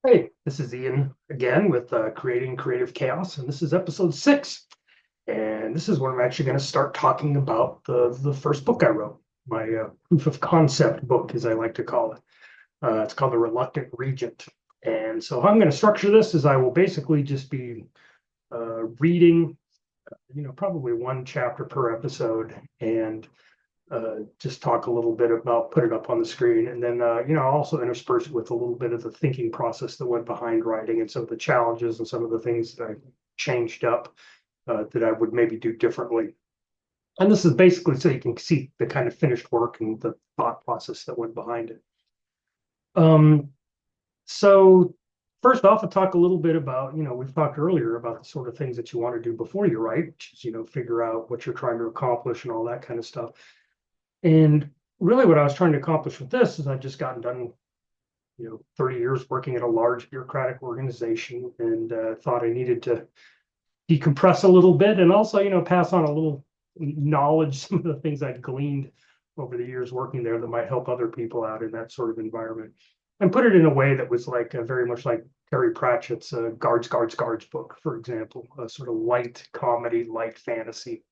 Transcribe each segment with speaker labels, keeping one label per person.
Speaker 1: Hey, this is Ian again with Creating Creative Chaos, and this is episode 6. And this is where I'm actually going to start talking about the first book I wrote, my proof of concept book, as I like to call it. It's called The Reluctant Regent. And so how I'm going to structure this is I will basically just be reading, probably one chapter per episode, and just talk a little bit about, put it up on the screen, and then also intersperse it with a little bit of the thinking process that went behind writing and some of the challenges and some of the things that I changed up that I would maybe do differently. And this is basically so you can see the kind of finished work and the thought process that went behind it. Um, so first off, I'll talk a little bit about, we've talked earlier about the sort of things that you want to do before you write, which is, figure out what you're trying to accomplish and all that kind of stuff. And really what I was trying to accomplish with this is I've just gotten done, 30 years working at a large bureaucratic organization, and thought I needed to decompress a little bit and also, pass on a little knowledge, some of the things I'd gleaned over the years working there that might help other people out in that sort of environment, and put it in a way that was like very much like Terry Pratchett's Guards, Guards, Guards book, for example, a sort of light comedy, light fantasy,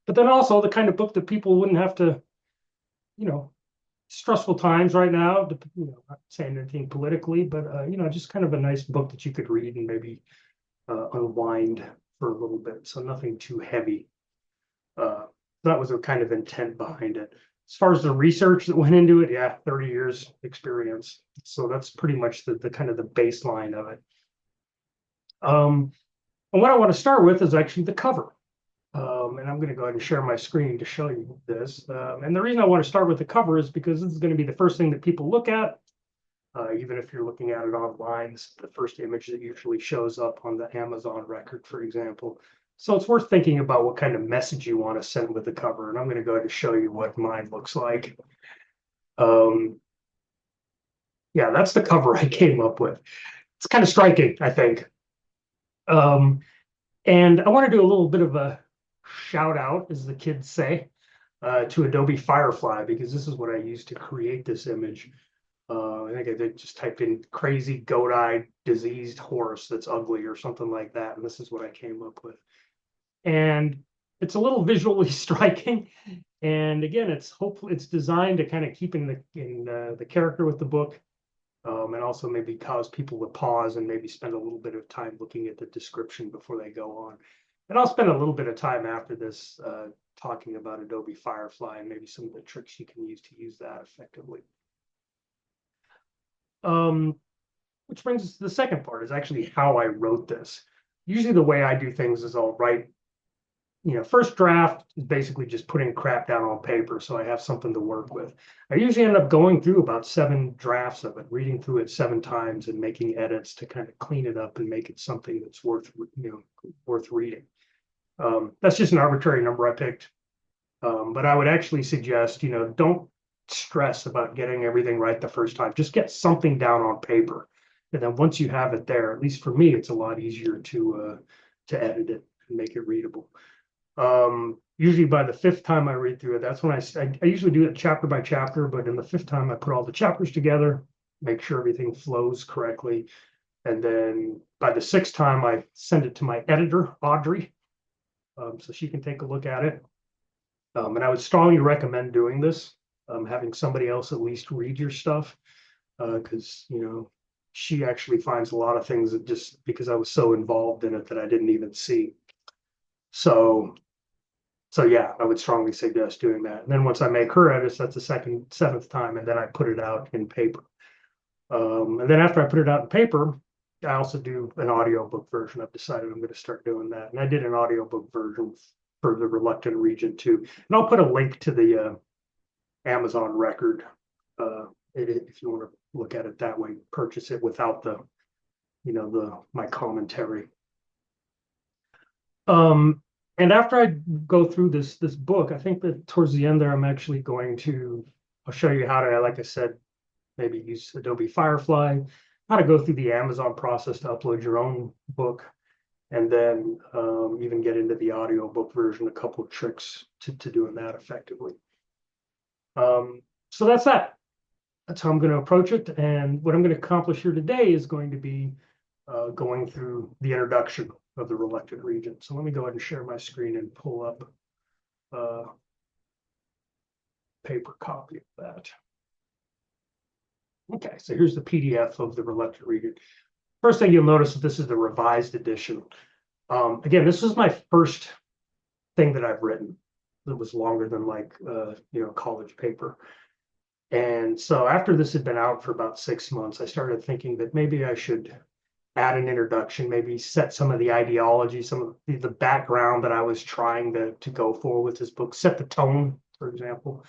Speaker 1: but then also the kind of book that people wouldn't have to, you know, stressful times right now, not saying anything politically, but just kind of a nice book that you could read and maybe unwind for a little bit. So nothing too heavy. That was the kind of intent behind it. As far as the research that went into it, yeah, 30 years experience. So that's pretty much the kind of the baseline of it. And what I want to start with is actually the cover. And I'm going to go ahead and share my screen to show you this. And the reason I want to start with the cover is because this is going to be the first thing that people look at, even if you're looking at it online. This is the first image that usually shows up on the Amazon record, for example. So it's worth thinking about what kind of message you want to send with the cover. And I'm going to go ahead and show you what mine looks like. Um, yeah, that's the cover I came up with. It's kind of striking, I think. Um, and I want to do a little bit of a shout out, as the kids say, to Adobe Firefly, because this is what I used to create this image. I think I did just type in crazy goat-eyed diseased horse that's ugly or something like that, and this is what I came up with. And it's a little visually striking, and again, it's hopefully it's designed to kind of keep in the character with the book, and also maybe cause people to pause and maybe spend a little bit of time looking at the description before they go on. And I'll spend a little bit of time after this talking about Adobe Firefly and maybe some of the tricks you can use to use that effectively. Um, which brings us to the second part, is actually how I wrote this. Usually the way I do things is I'll write, first draft is basically just putting crap down on paper so I have something to work with. I usually end up going through about 7 drafts of it, reading through it 7 times and making edits to kind of clean it up and make it something that's worth reading. That's just an arbitrary number I picked. But I would actually suggest, don't stress about getting everything right the first time. Just get something down on paper. And then once you have it there, at least for me, it's a lot easier to edit it and make it readable. Usually by the 5th time I read through it, that's when I usually do it chapter by chapter, but in the 5th time I put all the chapters together, make sure everything flows correctly. And then by the 6th time, I send it to my editor, Audrey, so she can take a look at it. And I would strongly recommend doing this, having somebody else at least read your stuff, because, she actually finds a lot of things that just because I was so involved in it that I didn't even see. So, so yeah, I would strongly suggest doing that. And then once I make her edits, that's the 7th time, and then I put it out in paper. And then after I put it out in paper, I also do an audiobook version. I've decided I'm going to start doing that. And I did an audiobook version for the Reluctant Regent too. And I'll put a link to the Amazon record if you want to look at it that way, purchase it without my commentary. Um, and after I go through this book, I think that towards the end there, I'll show you how to, like I said, maybe use Adobe Firefly, how to go through the Amazon process to upload your own book, and then even get into the audiobook version, a couple of tricks to doing that effectively. So that's that. that's how I'm going to approach it. And what I'm going to accomplish here today is going to be going through the introduction of the Reluctant Regent. So let me go ahead and share my screen and pull up a paper copy of that. Okay, so here's the PDF of the Reluctant Regent. First thing you'll notice that this is the revised edition. Again, this is my first thing that I've written that was longer than like college paper. And so after this had been out for about 6 months, I started thinking that maybe I should add an introduction, maybe set some of the ideology, some of the background that I was trying to go for with this book, set the tone, for example.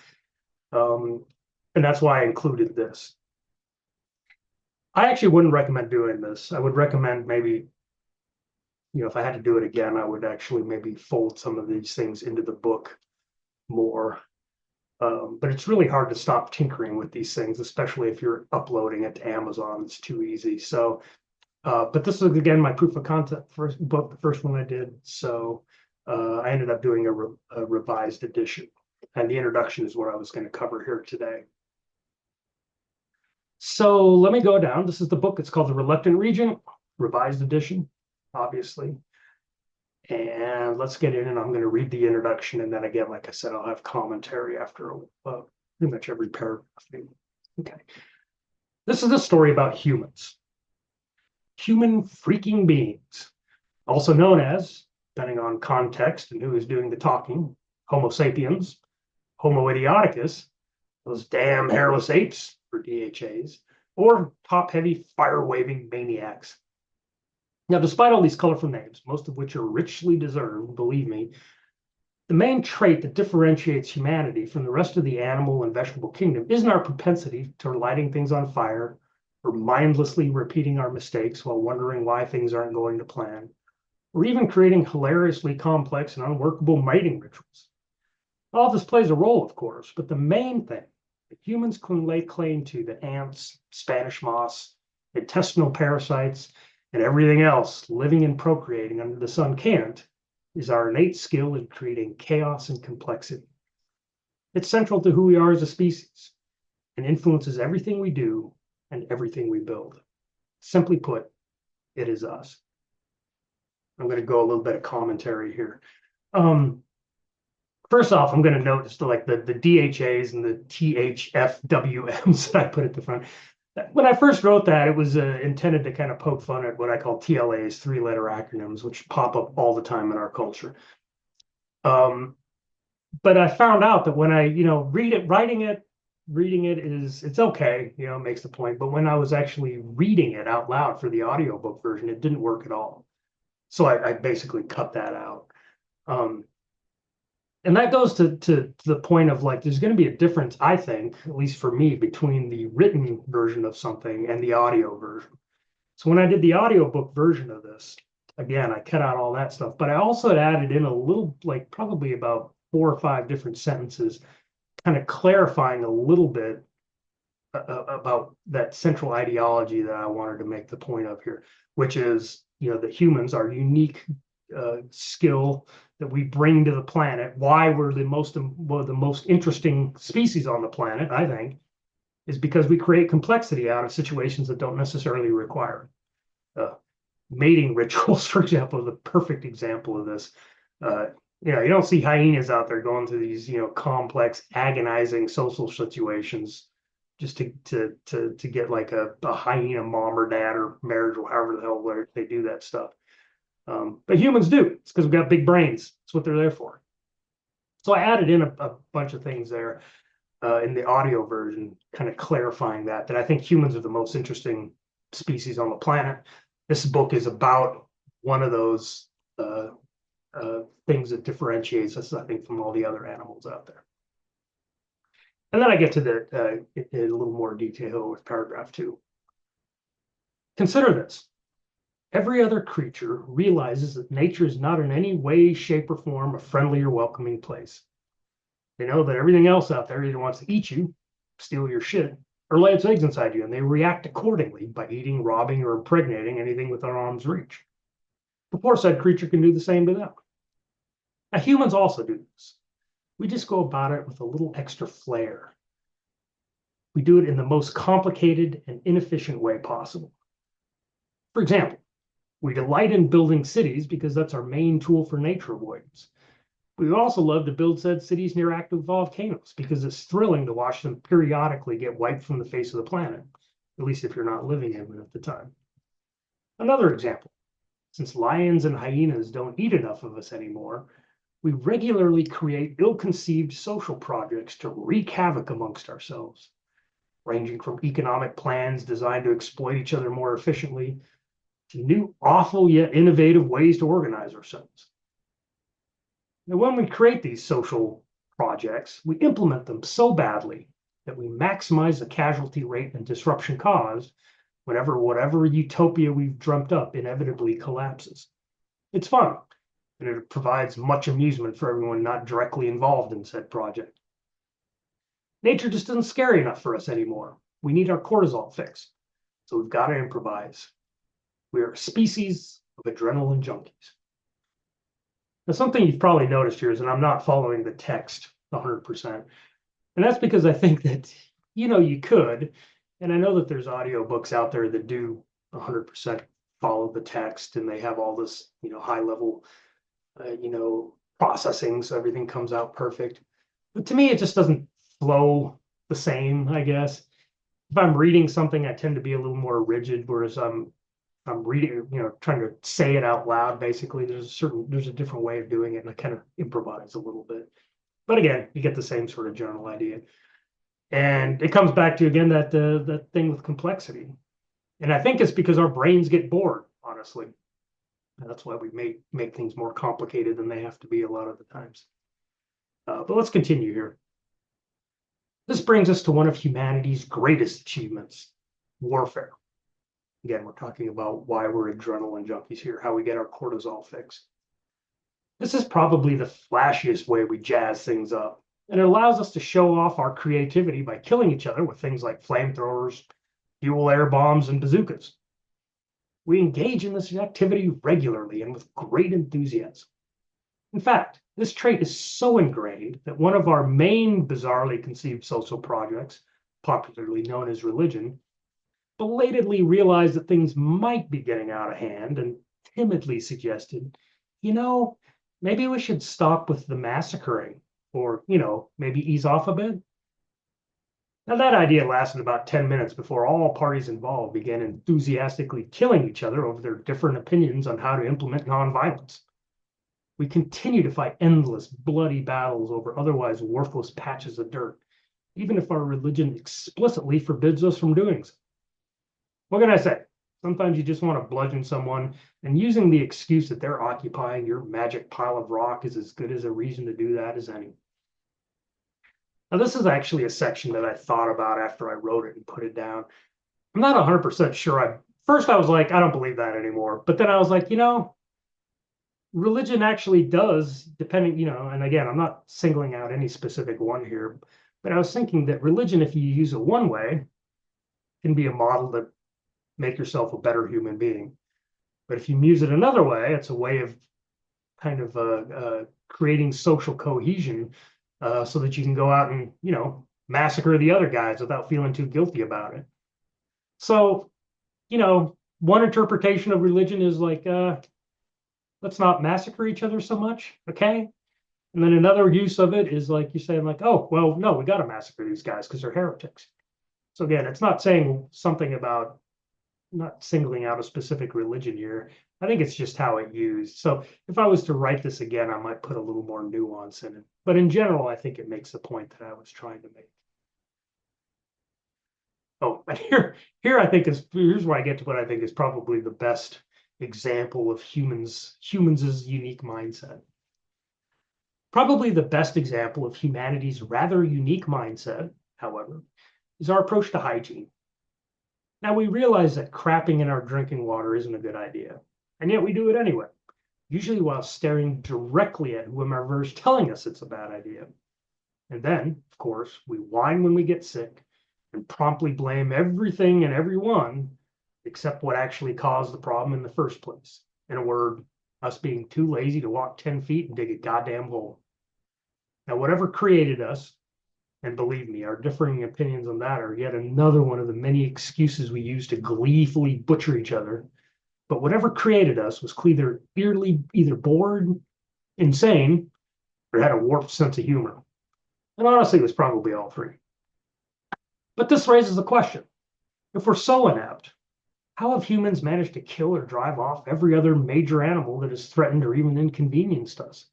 Speaker 1: And that's why I included this. I actually wouldn't recommend doing this. I would recommend maybe, if I had to do it again, I would actually maybe fold some of these things into the book more. But it's really hard to stop tinkering with these things, especially if you're uploading it to Amazon. It's too easy. So, but this is, again, my proof of concept first book, the first one I did. So I ended up doing a revised edition. And the introduction is what I was going to cover here today. So let me go down. This is the book. It's called The Reluctant Regent, revised edition, obviously. And let's get in, and I'm going to read the introduction. And then again, like I said, I'll have commentary after pretty much every paragraph. Okay. This is a story about humans. Human freaking beings, also known as, depending on context and who is doing the talking, Homo sapiens, Homo idioticus, those damn hairless apes, for DHAs, or top-heavy, fire-waving maniacs. Now, despite all these colorful names, most of which are richly deserved, believe me, the main trait that differentiates humanity from the rest of the animal and vegetable kingdom isn't our propensity to lighting things on fire or mindlessly repeating our mistakes while wondering why things aren't going to plan, or even creating hilariously complex and unworkable mating rituals. All this plays a role, of course, but the main thing that humans can lay claim to, that ants, Spanish moss, intestinal parasites, and everything else living and procreating under the sun can't, is our innate skill in creating chaos and complexity. It's central to who we are as a species and influences everything we do and everything we build. Simply put, it is us. I'm going to go a little bit of commentary here. First off, I'm going to notice the DHAs and the THFWMs that I put at the front. When I first wrote that, it was intended to kind of poke fun at what I call TLAs, three-letter acronyms, which pop up all the time in our culture. But I found out that when I, reading it it's okay, it makes the point. But when I was actually reading it out loud for the audiobook version, it didn't work at all. So I basically cut that out. And that goes to the point of there's going to be a difference, I think, at least for me, between the written version of something and the audio version. So when I did the audiobook version of this, again, I cut out all that stuff, but I also had added in a little, probably about 4 or 5 different sentences, kind of clarifying a little bit about that central ideology that I wanted to make the point of here, which is, that humans are unique skill that we bring to the planet. Why we're the most interesting species on the planet, I think, is because we create complexity out of situations that don't necessarily require it. Mating rituals, for example, is a perfect example of this. You don't see hyenas out there going through these, complex, agonizing social situations just to get like a hyena mom or dad or marriage or however the hell they do that stuff. But humans do. It's because we've got big brains. That's what they're there for. So I added in a bunch of things there in the audio version, kind of clarifying that I think humans are the most interesting species on the planet. This book is about one of those things that differentiates us, I think, from all the other animals out there. And then I get to in a little more detail with paragraph 2. Consider this. Every other creature realizes that nature is not in any way, shape, or form a friendly or welcoming place. They know that everything else out there either wants to eat you, steal your shit, or lay its eggs inside you, and they react accordingly by eating, robbing, or impregnating anything within arm's reach. The aforesaid creature can do the same to them. Now, humans also do this. We just go about it with a little extra flair. we do it in the most complicated and inefficient way possible. For example, we delight in building cities because that's our main tool for nature avoidance. We also love to build said cities near active volcanoes because it's thrilling to watch them periodically get wiped from the face of the planet, at least if you're not living in it at the time. Another example, since lions and hyenas don't eat enough of us anymore, we regularly create ill-conceived social projects to wreak havoc amongst ourselves, ranging from economic plans designed to exploit each other more efficiently to new, awful yet innovative ways to organize ourselves. Now, when we create these social projects, we implement them so badly that we maximize the casualty rate and disruption caused whenever whatever utopia we've dreamt up inevitably collapses. It's fun, and it provides much amusement for everyone not directly involved in said project. Nature just isn't scary enough for us anymore. We need our cortisol fix, so we've got to improvise. We are a species of adrenaline junkies. Now, something you've probably noticed here is that I'm not following the text 100%. And that's because I think that, you could, and I know that there's audiobooks out there that do 100% follow the text, and they have all this, high level, processing, so everything comes out perfect. But to me, it just doesn't flow the same, I guess. If I'm reading something, I tend to be a little more rigid, whereas I'm reading, trying to say it out loud. Basically, there's a different way of doing it, and I kind of improvise a little bit. But again, you get the same sort of general idea. And it comes back to, again, that thing with complexity. And I think it's because our brains get bored, honestly. And that's why we make things more complicated than they have to be a lot of the times. But let's continue here. This brings us to one of humanity's greatest achievements, warfare. Again, we're talking about why we're adrenaline junkies here, how we get our cortisol fix. This is probably the flashiest way we jazz things up, and it allows us to show off our creativity by killing each other with things like flamethrowers, fuel air bombs, and bazookas. We engage in this activity regularly and with great enthusiasm. In fact, this trait is so ingrained that one of our main bizarrely conceived social projects, popularly known as religion, belatedly realized that things might be getting out of hand and timidly suggested, maybe we should stop with the massacring, or, maybe ease off a bit. Now, that idea lasted about 10 minutes before all parties involved began enthusiastically killing each other over their different opinions on how to implement nonviolence. We continue to fight endless, bloody battles over otherwise worthless patches of dirt, even if our religion explicitly forbids us from doing so. What can I say? Sometimes you just want to bludgeon someone, and using the excuse that they're occupying your magic pile of rock is as good as a reason to do that as any. Now, this is actually a section that I thought about after I wrote it and put it down. I'm not 100% sure. First, I was like, I don't believe that anymore. But then I was like, religion actually does, depending, and again, I'm not singling out any specific one here, but I was thinking that religion, if you use it one way, can be a model to make yourself a better human being. But if you use it another way, it's a way of kind of creating social cohesion so that you can go out and, massacre the other guys without feeling too guilty about it. So, one interpretation of religion is like, let's not massacre each other so much, okay? And then another use of it is like you're saying like, oh, well, no, we got to massacre these guys because they're heretics. So again, it's not saying something about not singling out a specific religion here. I think it's just how it used. So if I was to write this again, I might put a little more nuance in it. But in general, I think it makes the point that I was trying to make. Oh, and here I think here's where I get to what I think is probably the best example of humans' unique mindset. Probably the best example of humanity's rather unique mindset, however, is our approach to hygiene. Now, we realize that crapping in our drinking water isn't a good idea, and yet we do it anyway, usually while staring directly at whomever is telling us it's a bad idea. And then, of course, we whine when we get sick and promptly blame everything and everyone except what actually caused the problem in the first place. In a word, us being too lazy to walk 10 feet and dig a goddamn hole. Now, whatever created us And believe me, our differing opinions on that are yet another one of the many excuses we use to gleefully butcher each other. But whatever created us was either bored, insane, or had a warped sense of humor. And honestly, it was probably all three. But this raises the question, if we're so inept, how have humans managed to kill or drive off every other major animal that has threatened or even inconvenienced us?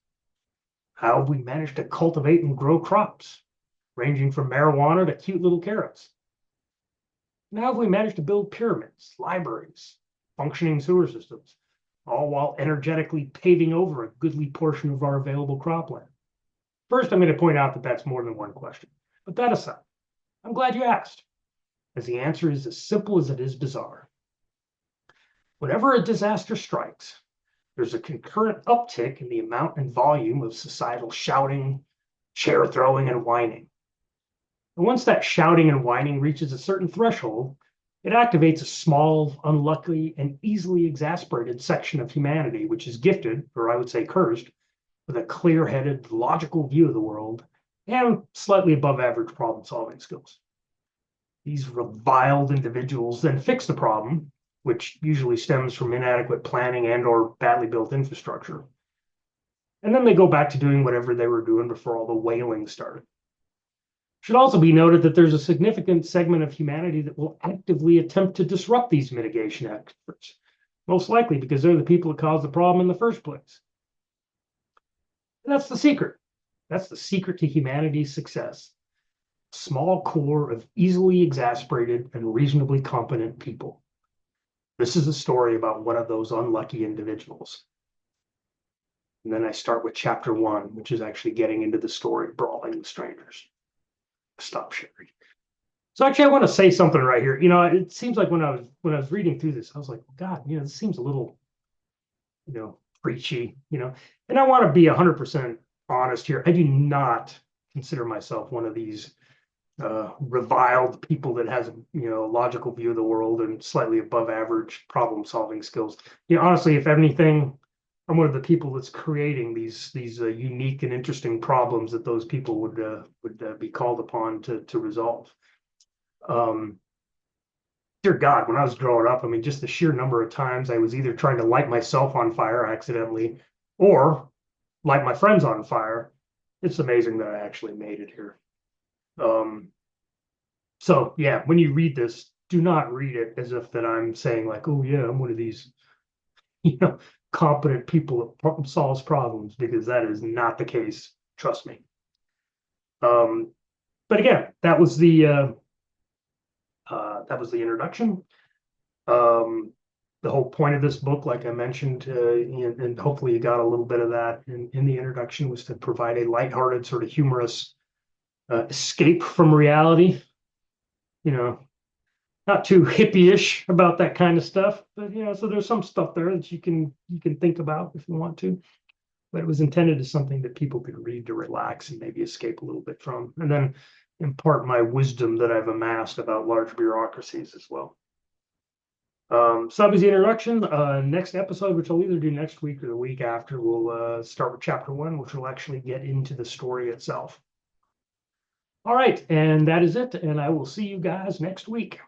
Speaker 1: How have we managed to cultivate and grow crops, ranging from marijuana to cute little carrots? And how have we managed to build pyramids, libraries, functioning sewer systems, all while energetically paving over a goodly portion of our available cropland? First, I'm going to point out that that's more than one question. But that aside, I'm glad you asked, as the answer is as simple as it is bizarre. Whenever a disaster strikes, there's a concurrent uptick in the amount and volume of societal shouting, chair throwing, and whining. And once that shouting and whining reaches a certain threshold, it activates a small, unlucky, and easily exasperated section of humanity, which is gifted, or I would say cursed, with a clear-headed, logical view of the world and slightly above average problem-solving skills. These reviled individuals then fix the problem, which usually stems from inadequate planning and or badly built infrastructure. And then they go back to doing whatever they were doing before all the wailing started. Should also be noted that there's a significant segment of humanity that will actively attempt to disrupt these mitigation efforts, most likely because they're the people that caused the problem in the first place. And that's the secret. That's the secret to humanity's success. A small core of easily exasperated and reasonably competent people. This is a story about one of those unlucky individuals. And then I start with chapter 1, which is actually getting into the story of Brawling with Strangers. Stop sharing. So actually, I want to say something right here. It seems like when I was reading through this, I was like, God, this seems a little, preachy, And I want to be 100% honest here. I do not consider myself one of these reviled people that has a logical view of the world and slightly above average problem solving skills. Honestly, if anything, I'm one of the people that's creating these unique and interesting problems that those people would be called upon to resolve. Dear God, when I was growing up, just the sheer number of times I was either trying to light myself on fire accidentally or light my friends on fire. It's amazing that I actually made it here. So yeah, when you read this, do not read it as if that I'm saying like, oh yeah, I'm one of these, competent people that solves problems, because that is not the case. Trust me. But again, that was the introduction. The whole point of this book, like I mentioned, and hopefully you got a little bit of that in the introduction, was to provide a lighthearted, sort of humorous escape from reality. Not too hippie-ish about that kind of stuff, but so there's some stuff there that you can think about if you want to. But it was intended as something that people could read to relax and maybe escape a little bit from, and then impart my wisdom that I've amassed about large bureaucracies as well. So that was the introduction. Next episode, which I'll either do next week or the week after, we'll start with chapter 1, which will actually get into the story itself. All right, and that is it, and I will see you guys next week.